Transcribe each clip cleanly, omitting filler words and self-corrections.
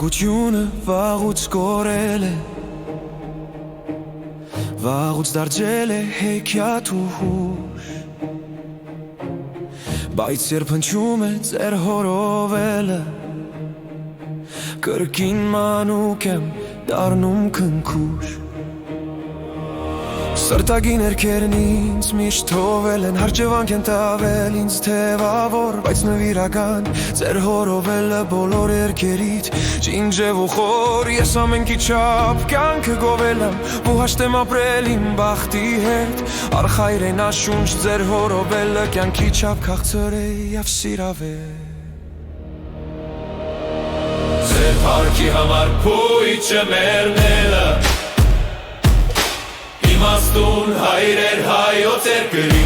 Մանկությունը վաղուց կորել է, վաղուց դարձել է հեքիաթ ու հուշ, բայց երբ հնչում է ձեր հորովելը, կրկին մանուկ եմ դառնում քնքուշ։ Սրտագին երգերն ինձ միշտ թողել են, հարճվանք են տավել ինձ թևավոր, բայց նվիրական ձեր հորովելը բոլոր երգերիդ ջինջև ու խոր։ Ես ամենքի չափ կյանքը գովել եմ ու հաշտեմ ապրել իմ բախտի հետ, արխայրեն աշունչ ձեր հորովելը կյանքի չափ քաղցր է և սիրավեր։ Ձեր փառքի համար փույթը մեռնելը, իմաստուն հայրեր հայոց երկրի,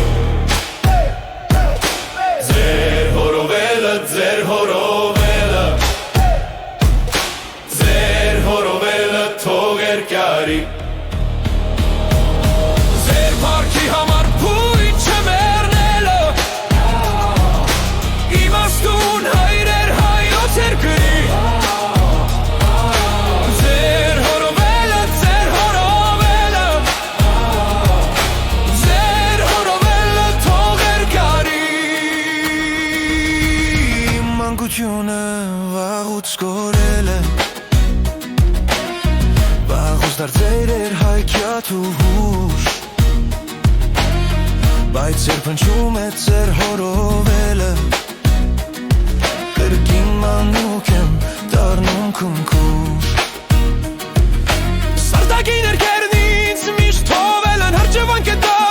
ձեր հորովելը, ձեր հորովելը, ձեր հորովելը թող երկարի։ Ձեր փառքի համար փույթը մեռնելը, իմաստուն հայրեր հայոց երկրի, Մանկությունը վաղուց կորել է, վաղուց դարձել էր հեքիաթ ու հուշ, բայց երբ հնչում է ձեր հորովելը, կրկին մանուկ եմ դառնում քնքուշ։ Սրտագին երգերն ինձ միշտ թողել են, հարճվանք են տավել